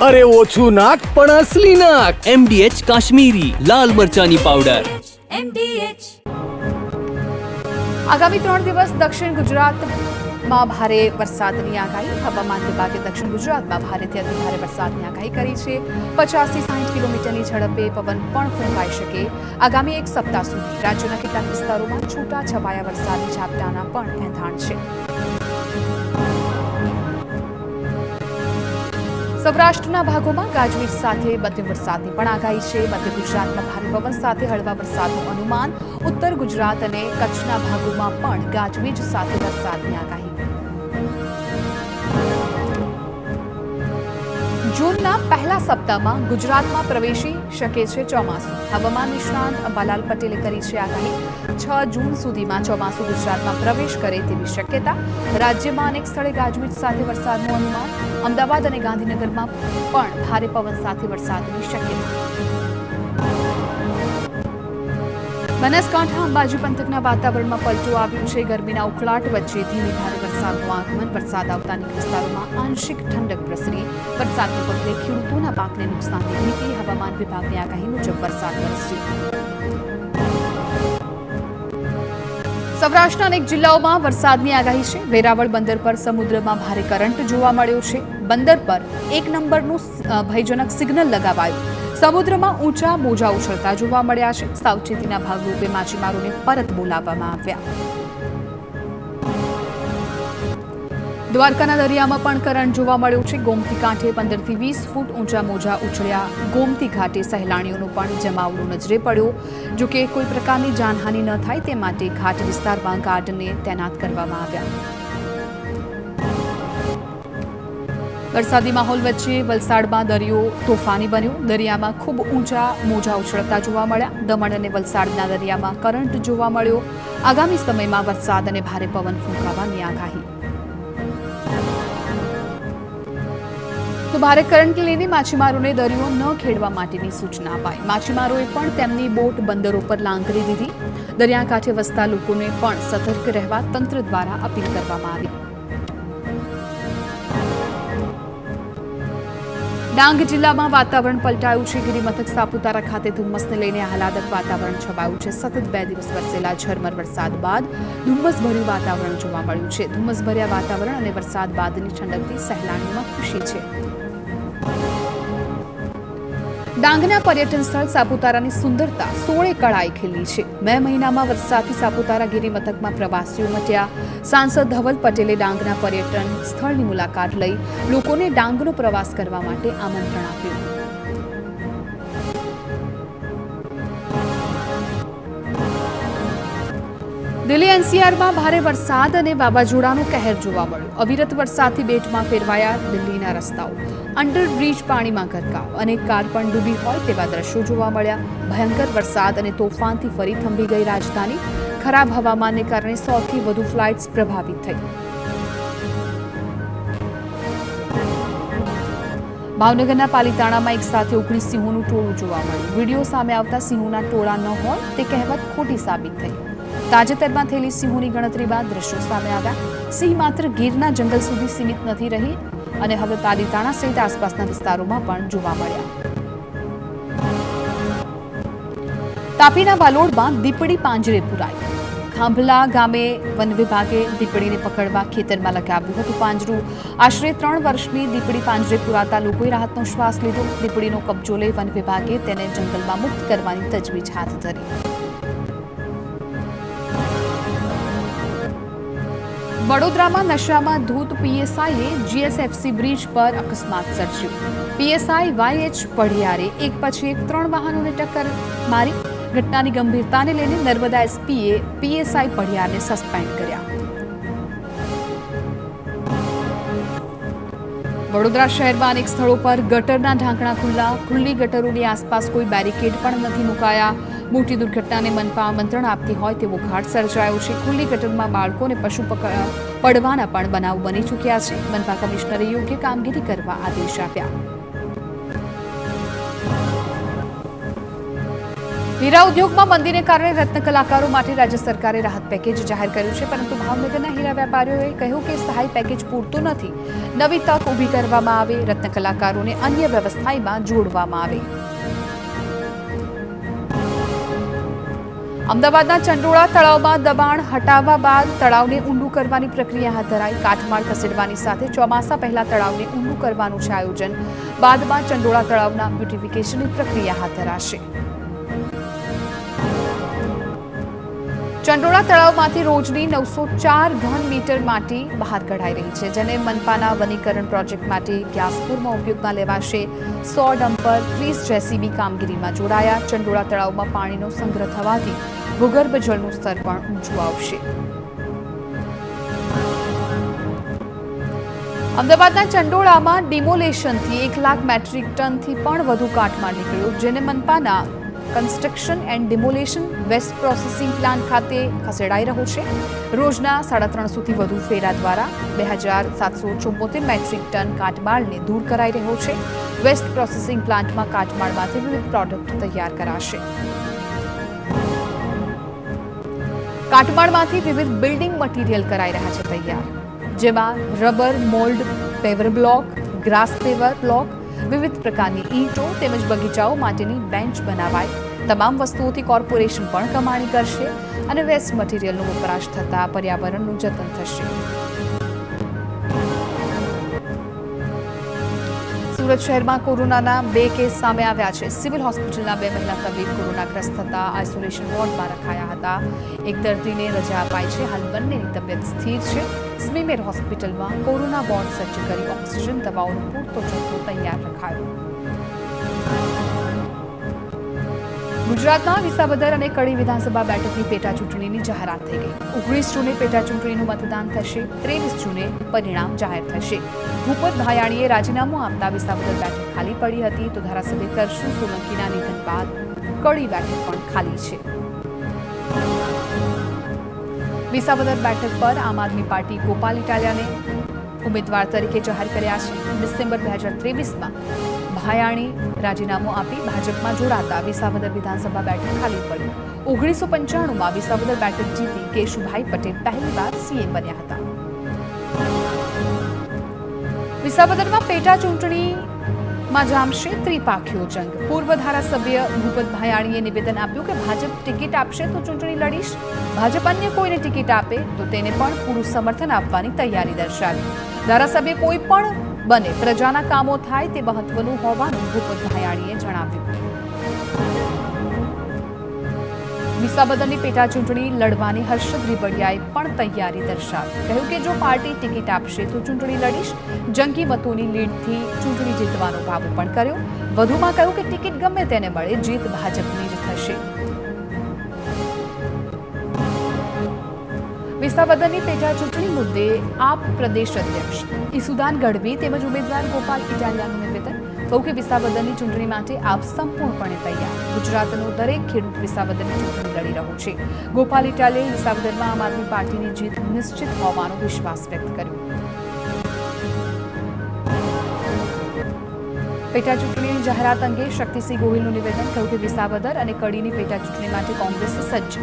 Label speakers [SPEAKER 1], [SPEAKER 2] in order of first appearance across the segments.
[SPEAKER 1] અરે ઓછું નાક પણ અસલી નાક.
[SPEAKER 2] MDH કાશ્મીરી લાલ મરચાની પાવડર.
[SPEAKER 3] આગામી 3 દિવસ દક્ષિણ ગુજરાતમાં ભારે વરસાદની આગાહી. હવામાન વિભાગે દક્ષિણ ગુજરાતમાં ભારેથી અતિભારે વરસાદની આગાહી કરી છે. 50 થી 60 કિલોમીટરની ઝડપે પવન પણ ફૂંકાઈ શકે. આગામી એક સપ્તાહ સુધી રાજ્યના કેટલાક વિસ્તારોમાં છૂટા છવાયા વરસાદી ઝાપટાના પણ એંધાણ છે. સૌરાષ્ટ્રના ભાગોમાં ગાજવીજ સાથે મધ્યમ વરસાદની પણ આગાહી છે. મધ્ય ગુજરાતમાં ભારે પવન સાથે હળવા વરસાદનું અનુમાન. ઉત્તર ગુજરાત અને કચ્છના ભાગોમાં પણ ગાજવીજ સાથે વરસાદની આગાહી. જૂનના પહેલા સપ્તાહમાં ગુજરાતમાં પ્રવેશી શકે છે ચોમાસું. હવામાન નિષ્ણાંત અંબાલાલ પટેલે કરી છે આગાહી. 6 જૂન સુધીમાં ચોમાસું ગુજરાતમાં પ્રવેશ કરે તેવી શક્યતા. રાજ્યમાં અનેક સ્થળે ગાજવીજ સાથે વરસાદનું અનુમાન. અમદાવાદ અને ગાંધીનગરમાં પણ ભારે પવન સાથે વરસાદની શક્યતા. બનાસકાંઠા અંબાજી પંથકના વાતાવરણમાં પલટો આવ્યો છે. ગરમીના ઉકળાટ વચ્ચે ધીમી ધારે વરસાદનું આગમન. વરસાદ આવતા અનેક વિસ્તારોમાં આંશિક ઠંડક પ્રસરી. વરસાદને પગલે ખેડૂતોના પાકને નુકસાનની ભીતિ. હવામાન વિભાગની આગાહી મુજબ વરસાદ વરસ્યો. સૌરાષ્ટ્રના અનેક જિલ્લાઓમાં વરસાદની આગાહી છે. વેરાવળ બંદર પર સમુદ્રમાં ભારે કરંટ જોવા મળ્યો છે. બંદર પર 1 નંબરનું ભયજનક સિગ્નલ લગાવાયું. સમુદ્રમાં ઊંચા મોજા ઉછળતા જોવા મળ્યા છે. સાવચેતીના ભાગરૂપે માછીમારોને પરત બોલાવવામાં આવ્યા. દ્વારકાના દરિયામાં પણ કરંટ જોવા મળ્યો છે. ગોમતી કાંઠે 15 થી 20 ફૂટ ઊંચા મોજા ઉછળ્યા. ગોમતી ઘાટે સહેલાણીઓનો પણ જમાવડો નજરે પડ્યો. જોકે કોઈ પ્રકારની જાનહાનિ ન થાય તે માટે ઘાટ વિસ્તારમાં ગાર્ડને તૈનાત કરવામાં આવ્યા. વરસાદી માહોલ વચ્ચે વલસાડમાં દરિયો તોફાની બન્યો. દરિયામાં ખૂબ ઊંચા મોજા ઉછળતા જોવા મળ્યા. દમણ અને વલસાડના દરિયામાં કરંટ જોવા મળ્યો. આગામી સમયમાં વરસાદ અને ભારે પવન ફૂંકાવાની આગાહી. તો ભારે કરંટ લઈને માછીમારોને દરિયો ન ખેડવા માટેની સૂચના અપાઈ. માછીમારોએ પણ તેમની બોટ બંદરો પર લાંગરી દીધી. દરિયાકાંઠે વસતા લોકોને પણ સતર્ક રહેવા તંત્ર દ્વારા અપીલ કરવામાં આવી. ડાંગ જિલ્લામાં વાતાવરણ પલટાયું છે. ગિરિમથક સાપુતારા ખાતે ધુમ્મસને લઈને આહલાદક વાતાવરણ છવાયું છે. સતત 2 દિવસ વરસેલા ઝરમર વરસાદ બાદ ધુમ્મસભર્યું વાતાવરણ જોવા મળ્યું છે. ધુમ્મસભર્યા વાતાવરણ અને વરસાદ બાદની ઠંડકથી સહેલાણીઓમાં ખુશી છે. ડાંગના પર્યટન સ્થળ સાપુતારાની સુંદરતા 16 કળાએ ખીલી છે. મે મહિનામાં વરસાદથી સાપુતારા ગિરિમથકમાં પ્રવાસીઓ ઉમટ્યા. સાંસદ ધવલ પટેલે ડાંગના પર્યટન સ્થળની મુલાકાત લઈ લોકોને ડાંગનો પ્રવાસ કરવા માટે આમંત્રણ આપ્યું. દિલ્હી NCRમાં ભારે વરસાદ અને વાવાઝોડાનો કહેર જોવા મળ્યો. અવિરત વરસાદથી બેટમાં ફેરવાયા દિલ્હીના રસ્તાઓ. અંડરબ્રિજ પાણીમાં ગરકાવ. અનેક કાર પણ ડૂબી હોય તેવા દ્રશ્યો જોવા મળ્યા. ભયંકર વરસાદ અને તોફાનથી ફરી થંભી ગઈ રાજધાની. ખરાબ હવામાનને કારણે 100 થી વધુ ફ્લાઇટ્સ પ્રભાવિત થઈ. ભાવનગરના પાલીતાણામાં એક સાથે 19 સિંહોનું ટોળું જોવા મળ્યું. વિડીયો સામે આવતા સિંહોના ટોળા ન હોય તે કહેવત ખોટી સાબિત થઈ. તાજેતરમાં થયેલી સિંહોની ગણતરી બાદ દ્રશ્યો સામે આવ્યા. સિંહ માત્ર ગીરના જંગલ સુધી સીમિત નથી રહી અને હવે પાલીતાણા સહિત આસપાસના વિસ્તારોમાં પણ જોવા મળ્યા. તાપીના વાલોડમાં દીપડી પાંજરે પુરાઈ. ખાંભલા ગામે વન વિભાગે દીપડીને પકડવા ખેતરમાં લગાવ્યું હતું પાંજરું. આશરે 3 વર્ષની દીપડી પાંજરે પુરાતા લોકોએ રાહતનો શ્વાસ લીધો. દીપડીનો કબજો લઈ વન વિભાગે તેને જંગલમાં મુક્ત કરવાની તજવીજ હાથ ધરી. વડોદરામાં નશામાં ધૂત પીએસઆઈએ GSFC બ્રિજ પર અકસ્માત સર્જ્યો. પીએસઆઈ YH પઢિયારે એક પછી એક 3 વાહનોને ટક્કર મારી. ઘટનાની ગંભીરતાને લઈને નર્મદા SPએ પીએસઆઈ પઢિયારને સસ્પેન્ડ કર્યા. વડોદરા શહેરમાં અનેક સ્થળો પર ગટરના ઢાંકણા ખુલ્લા. ખુલ્લી ગટરોની આસપાસ કોઈ બેરિકેડ પણ નથી મુકાયા. મોટી દુર્ઘટનાને મનપા આમંત્રણ આપતી હોય તેવો ઘાટ સર્જાયો છે. ખુલ્લી ગટરમાં બાળકો અને પશુ પડવાના પણ બનાવ બની ચૂક્યા છે. મનપા કમિશનરે યોગ્ય કામગીરી કરવા આદેશ આપ્યા. હીરા ઉદ્યોગમાં મંદીને કારણે રત્ન કલાકારો માટે રાજ્ય સરકારે રાહત પેકેજ જાહેર કર્યું છે, પરંતુ ભાવનગરના હીરા વેપારીઓએ કહ્યું કે સહાય પેકેજ પૂરતું નથી. નવી તક ઊભી કરવામાં આવે, રત્ન કલાકારોને અન્ય વ્યવસાયમાં જોડવામાં આવે. અમદાવાદના ચંડોળા તળાવમાં દબાણ હટાવવા બાદ તળાવને ઊંડું કરવાની પ્રક્રિયા હાથ ધરાઈ. કાટમાળ ખસેડવાની સાથે ચોમાસા પહેલા તળાવને ઊંડું કરવાનું છે આયોજન. બાદમાં ચંડોળા તળાવના બ્યુટિફિકેશનની પ્રક્રિયા હાથ ધરાશે. ચંડોળા તળાવમાંથી રોજની 904 ઘન મીટર માટી બહાર કઢાઈ રહી છે, જેને મનપાના વનીકરણ પ્રોજેક્ટમાંથી ગ્યાસપુરમાં ઉપયોગમાં લેવાશે. 100 ડમ્પર 30 જેસીબી કામગીરીમાં જોડાયા. ચંડોળા તળાવમાં પાણીનો સંગ્રહ થવાથી ભૂગર્ભ જળનું સ્તર પણ ઊંચું આવશે. અમદાવાદના ચંડોળામાં ડિમોલેશનથી 1 લાખ મેટ્રિક ટનથી પણ વધુ કાટમાળ નીકળ્યો, જેને મનપાના construction and demolition waste processing plant ખાતે ખસેડાઈ રહ્યો છે. રોજના 350થી વધુ ફેરા દ્વારા 2774 મેટ્રિક ટન કાટમાળને દૂર કરાઈ રહ્યો છે. વેસ્ટ પ્રોસેસિંગ પ્લાન્ટમાં કાટમાળમાંથી વિવિધ પ્રોડક્ટ તૈયાર કરાશે. કાટમાળમાંથી વિવિધ બિલ્ડિંગ મટીરિયલ કરાઈ રહ્યા છે તૈયાર, જેમાં rubber mould paver block, grass paver block, વિવિધ પ્રકારની ઈંટો તેમજ બગીચાઓ માટેની બેન્ચ બનાવાય. તમામ વસ્તુઓથી કોર્પોરેશન પણ કમાણી કરશે અને વેસ્ટ મટીરિયલનો વપરાશ થતાં પર્યાવરણનું જતન થશે. સુરત શહેરમાં કોરોનાના 2 કેસ સામે આવ્યા છે. સિવિલ હોસ્પિટલના 2 મહિલા તબીબ કોરોનાગ્રસ્ત થતા આઇસોલેશન વોર્ડમાં રખાયા હતા. એક દર્દીને રજા અપાઈ છે. હાલ બંનેની તબિયત સ્થિર છે. સ્મીમેર હોસ્પિટલમાં કોરોના વોર્ડ સજ્જ કરી ઓક્સિજન દવાઓનો પૂરતો જથ્થો તૈયાર રખાયો. ગુજરાતમાં વિસાવદર અને કડી વિધાનસભા બેઠકની પેટા ચૂંટણીની જાહેરાત થઈ ગઈ. 19 જૂને પેટા ચૂંટણીનું મતદાન થશે. 23 જૂને પરિણામ જાહેર થશે. ભૂપત ભાયાણીએ રાજીનામું આપતા વિસાવદર બેઠક ખાલી પડી હતી, તો ધારાસભ્ય કરશું સોલંકીના નિધન બાદ કડી બેઠક પણ ખાલી છે. વિસાવદર બેઠક પર આમ આદમી પાર્ટી ગોપાલ ઇટાલિયાને ઉમેદવાર તરીકે જાહેર કર્યા છે. ડિસેમ્બર 2023માં ભાયાણી રાજીનામું આપી ભાજપમાં જોડાતા વિસાવદર વિધાનસભા બેઠક ખાલી પડી. 1995માં વિસાવદર બેઠક જીતી કેશુભાઈ પટેલ પહેલીવાર સીએમ બન્યા હતા. વિસાવદરમાં પેટા ચૂંટણીમાં જામશે ત્રિપાખીઓ જંગ. પૂર્વ ધારાસભ્ય ભૂપત ભાયાણીએ નિવેદન આપ્યું કે ભાજપ ટિકિટ આપશે તો ચૂંટણી લડીશ. ભાજપ અન્ય કોઈને ટિકિટ આપે તો તેને પણ પૂરું સમર્થન આપવાની તૈયારી દર્શાવી. ધારાસભ્ય કોઈ પણ બને, પ્રજાના કામો થાય તે મહત્વનું હોવાનું ભૂપત ભાયાણીએ જણાવ્યું. વિસાવદરની પેટા ચૂંટણી લડવાની હર્ષદ રીબડિયાએ પણ તૈયારી દર્શાવી. કહ્યું કે જો પાર્ટી ટિકિટ આપશે તો ચૂંટણી લડીશ. જંગી મતોની લીડથી ચૂંટણી જીતવાનો દાવો પણ કર્યો. વધુમાં કહ્યું કે ટિકિટ ગમે તેને મળે, જીત ભાજપની જ થશે. વિસાવદરની પેટા ચૂંટણી મુદ્દે આપ પ્રદેશ અધ્યક્ષ ઈસુદાન ગઢવી તેમજ ઉમેદવાર ગોપાલ ઇટાલિયાનું નિવેદન. કહ્યું કે વિસાવદરની ચૂંટણી માટે આપ સંપૂર્ણપણે તૈયાર. ગુજરાતનો દરેક ખેડૂત વિસાવદરની ચૂંટણી લડી રહ્યો છે. ગોપાલ ઇટાલિયાએ વિસાવદરમાં આમ આદમી પાર્ટીની જીત નિશ્ચિત હોવાનો વિશ્વાસ વ્યક્ત કર્યો. પેટા ચૂંટણીની જાહેરાત અંગે શક્તિસિંહ ગોહિલનું નિવેદન. કહ્યું કે વિસાવદર અને કડીની પેટા ચૂંટણી માટે કોંગ્રેસ સજ્જ.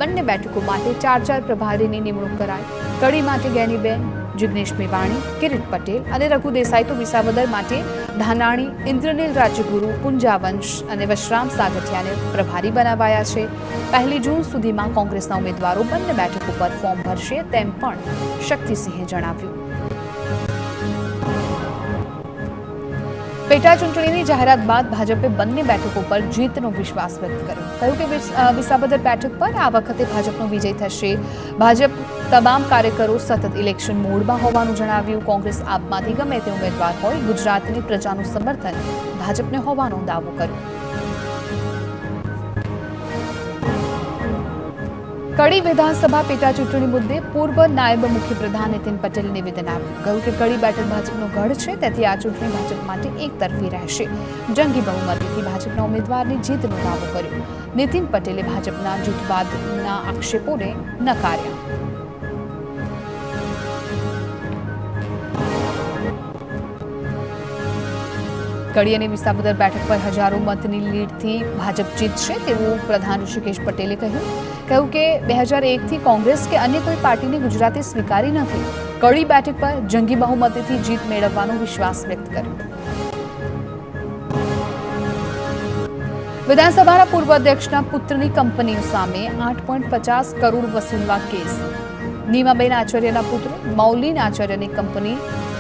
[SPEAKER 3] બંને બેઠકો માટે 4 પ્રભારીની નિમણૂક કરાઈ. કડી માટે ગેનીબેન, જિગ્નેશ મેવાણી, કિરીટ પટેલ અને રઘુ દેસાઈ, તો વિસાવદર માટે ધાનાણી, ઇન્દ્રનીલ રાજ્યગુરુ, પુંજાવંશ અને વશરામ સાગઠિયાને પ્રભારી બનાવાયા છે. 1 જૂન સુધીમાં કોંગ્રેસના ઉમેદવારો બંને બેઠકો પર ફોર્મ ભરશે, તેમ પણ શક્તિસિંહે જણાવ્યું. પેટા ચૂંટણીની જાહેરાત બાદ ભાજપે બંને બેઠકો પર જીતનો વિશ્વાસ વ્યક્ત કર્યો. કહ્યું કે વિસાવદર બેઠક પર આ વખતે ભાજપનો વિજય થશે. ભાજપ તમામ કાર્યકરો સતત ઇલેક્શન મોડમાં હોવાનું જણાવ્યું. કોંગ્રેસ આપમાંથી ગમે તે ઉમેદવાર હોય, ગુજરાતની પ્રજાનું સમર્થન ભાજપને હોવાનો દાવો કર્યો. કડી વિધાનસભા પેટા ચૂંટણી મુદ્દે પૂર્વ નાયબ મુખ્યપ્રધાન નીતિન પટેલે નિવેદન આપ્યું. કહ્યું કે કડી બેઠક ભાજપનો ગઢ છે, તેથી આ ચૂંટણી ભાજપ માટે એકતરફી રહેશે. જંગી બહુમતીથી ભાજપના ઉમેદવારની જીતનો દાવો કર્યો. નીતિન પટેલે ભાજપના જૂથવાદના આક્ષેપોને નકાર્યા. કડી અને વિસાવદર બેઠક પર હજારો મતની લીડથી ભાજપ જીતશે તેવું પ્રધાન ઋષિકેશ પટેલે કહ્યું કે 2001થી કોંગ્રેસ કે અન્ય કોઈ પાર્ટીને ગુજરાતે સ્વીકારી નથી. કડી બેઠક પર જંગી બહુમતીથી જીત મેળવવાનો વિશ્વાસ વ્યક્ત કર્યો. વિધાનસભાના પૂર્વ અધ્યક્ષના પુત્રની કંપનીઓ સામે 8.50 કરોડ વસૂલવા કેસ. નીમાબેન આચાર્યના પુત્ર મૌલીન આચાર્યની કંપની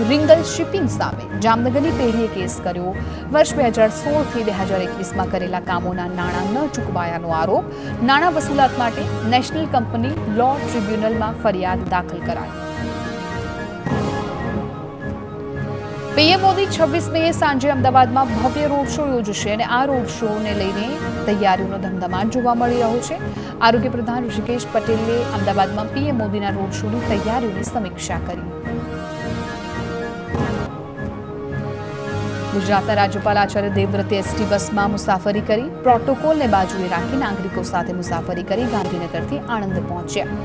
[SPEAKER 3] રિંગલ શિપિંગ સામે જામનગરની પેઢીએ કેસ કર્યો. વર્ષ 2016થી 2021માં કરેલા કામોના નાણાં ન ચૂકવાયાનો આરોપ. નાણાં વસૂલાત માટે નેશનલ કંપની લો ટ્રિબ્યુનલમાં ફરિયાદ દાખલ કરાઈ. પીએમ મોદી 26 મે સાંજે અમદાવાદમાં ભવ્ય રોડ શો યોજશે અને આ રોડ શોને લઈને તૈયારીઓનો ધમધમાટ જોવા મળી રહ્યો છે. આરોગ્ય પ્રધાન ઋષિકેશ પટેલે અમદાવાદમાં પીએમ મોદીના રોડ શોની તૈયારીઓની સમીક્ષા કરી. ગુજરાતના રાજ્યપાલ આચાર્ય દેવવ્રતે એસટી બસમાં મુસાફરી કરી. પ્રોટોકોલને બાજુએ રાખી નાગરિકો સાથે મુસાફરી કરી ગાંધીનગરથી આણંદ પહોંચ્યા.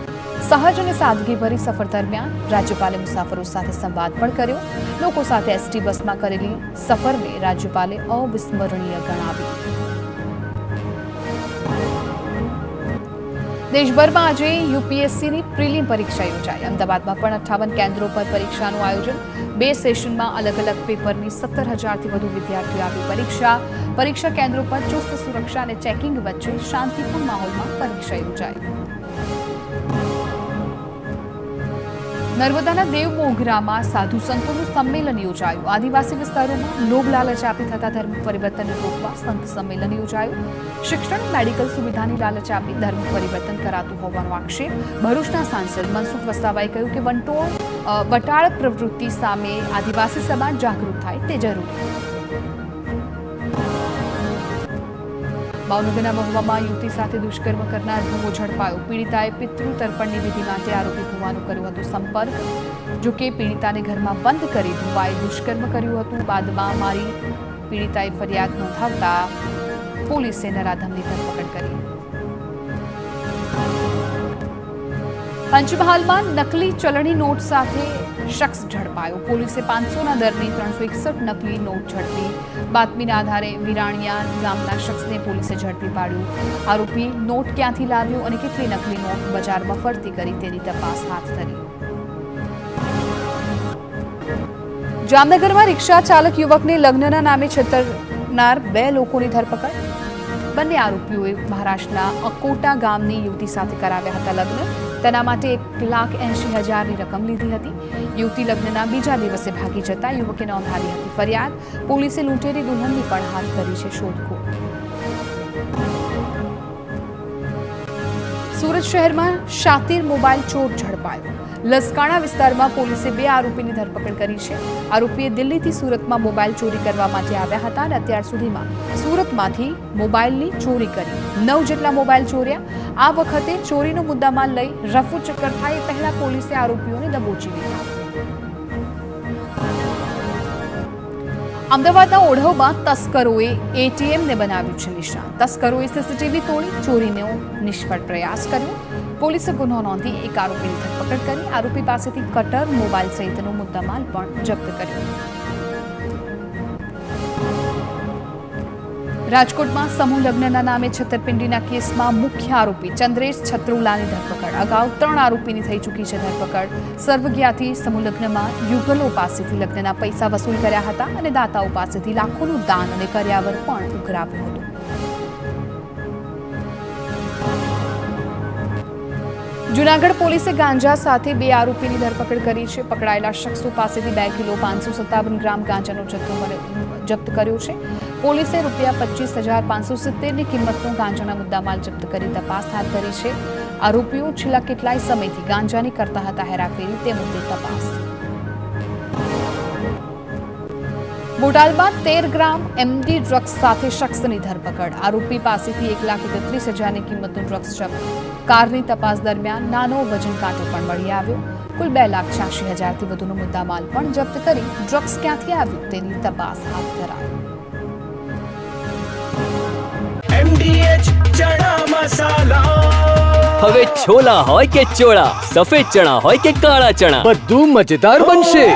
[SPEAKER 3] સહજ અને સાદગીભરી સફર દરમિયાન રાજ્યપાલે મુસાફરો સાથે સંવાદ પણ કર્યો. લોકો સાથે એસટી બસમાં કરેલી સફરને રાજ્યપાલે અવિસ્મરણીય ગણાવી. દેશભરમાં આજે યુપીએસસીની પ્રિલિમ પરીક્ષા યોજાઈ. અમદાવાદમાં પણ 58 કેન્દ્રો પર પરીક્ષાનું આયોજન. 2 સેશનમાં અલગ અલગ પેપરની 17,000થી વધુ વિદ્યાર્થીઓ આપી પરીક્ષા. પરીક્ષા કેન્દ્રો પર ચુસ્ત સુરક્ષા અને ચેકિંગ વચ્ચે શાંતિપૂર્ણ માહોલમાં પરીક્ષા યોજાઈ. નર્મદાના દેવ મોગરામાં સાધુ સંતોનું સંમેલન યોજાયું. આદિવાસી વિસ્તારોમાં લોભ લાલચ આપી થતા ધર્મ પરિવર્તન રોકવા સંત સંમેલન યોજાયું. શિક્ષણ મેડિકલ સુવિધાની લાલચ આપી ધર્મ પરિવર્તન કરાતું હોવાનો આક્ષેપ. ભરૂચના સાંસદ મનસુખ વસાવાએ કહ્યું કે વટાળ પ્રવૃત્તિ સામે આદિવાસી સમાજ જાગૃત થાય તે જરૂરી. ભાવનગરના મહુવામાં યુવતી સાથે દુષ્કર્મ કરનાર ભુવો ઝડપાયો. પીડિતાએ પિતૃ તર્પણની વિધિ માટે આરોપી ભુવાનું કર્યું હતું સંપર્ક. જોકે પીડિતાને ઘરમાં બંધ કરી ભુવાએ દુષ્કર્મ કર્યું હતું. બાદમાં મારી પીડિતાએ ફરિયાદ નોંધાવતા પોલીસે નરાધમની ધરપકડ કરી. પંચમહાલમાં નકલી ચલણી નોટ સાથે શખ્સ ઝડપાયો. પોલીસે 500ના દરની 361 નકલી નોટ ઝડપી. બાતમીના આધારે વિરાણિયા ગામના શખ્સને પોલીસે ઝડપી પાડ્યું. આરોપી નોટ ક્યાંથી લાવ્યો અને કેટલી નકલી નોટ બજારમાં ફરતી કરી તેની તપાસ હાથ ધરી. જામનગરમાં રિક્ષા ચાલક યુવકને લગ્નના નામે છેતરનાર 2 લોકોની ધરપકડ. બંને આરોપીઓએ મહારાષ્ટ્રના અકોટા ગામની યુવતી સાથે કરાવ્યા હતા લગ્ન. તેના માટે 1,80,000ની રકમ લીધી હતી. યુવતી લગ્નના બીજા દિવસે ભાગી જતા યુવકે નોંધાવી હતી ફરિયાદ. પોલીસે લૂંટેરી દુલ્હનની પણ હાથ ધરી છે શોધખોળ. સુરત શહેરમાં શાતીર મોબાઈલ ચોર ઝડપાયો. લસકાણા વિસ્તારમાં પોલીસે 2 આરોપીની ધરપકડ કરી છે. આરોપીએ દિલ્હીથી સુરતમાં મોબાઈલ ચોરી કરવા માટે આવ્યા હતા અને અત્યાર સુધીમાં સુરતમાંથી મોબાઈલની ચોરી કરી 9 જેટલા મોબાઈલ ચોર્યા. આ વખતે ચોરીનો મુદ્દામાલ લઈ રફુ ચક્કર થાય એ પહેલા પોલીસે આરોપીઓને દબોચી લીધા. અમદાવાદના ઓઢવમાં તસ્કરોએ એટીએમને બનાવ્યું છે નિશાન. તસ્કરોએ સીસીટીવી તોડી ચોરીનો નિષ્ફળ પ્રયાસ કર્યો. પોલીસે ગુનો નોંધી 1 આરોપીની ધરપકડ કરી. આરોપી પાસેથી કટર, મોબાઈલ સહિતનો મુદ્દામાલ પણ જપ્ત કર્યો. રાજકોટમાં સમૂહ લગ્નના નામે છેતરપિંડીના કેસમાં મુખ્ય આરોપી ચંદ્રેશ છત્રોલાની ધરપકડ. અગાઉ 3 આરોપીની થઈ ચૂકી છે ધરપકડ. સર્વજ્ઞાથી સમૂહ લગ્નમાં યુગલો પાસેથી લગ્નના પૈસા વસૂલ કર્યા હતા અને દાતાઓ પાસેથી લાખોનું દાન અને કર્યાવર પણ ઉઘરાવ્યું હતું. જૂનાગઢ પોલીસે ગાંજા સાથે 2 આરોપીની ધરપકડ કરી છે. પકડાયેલા શખ્સો પાસેથી 2 કિલો 557 ગ્રામ ગાંજાનો જથ્થો જપ્ત કર્યો છે. પોલીસે ₹25,570ની કિંમતનો ગાંજાના મુદ્દામાલ જપ્ત કરી તપાસ હાથ ધરી છે. આરોપીઓ છેલ્લા કેટલાય સમયથી ગાંજાની કરતા હતા હેરાફેરી તે મુદ્દે તપાસ. બોટાદમાં 13 ગ્રામ એમડી ડ્રગ્સ સાથે શખ્સની ધરપકડ. આરોપી પાસેથી 1,31,000ની કિંમતનું ડ્રગ્સ જપ્ત. કારની તપાસ દરમિયાન નાનો વજન કાંટો પણ મળી આવ્યો. કુલ 2,86,000થી વધુનો મુદ્દામાલ પણ જપ્ત કરી ડ્રગ્સ ક્યાંથી આવ્યું તેની તપાસ હાથ ધરાઈ.
[SPEAKER 2] હવે છોલા હોય કે ચોળા, સફેદ ચણા હોય કે કાળા ચણા,
[SPEAKER 1] બધું મજેદાર બનશે.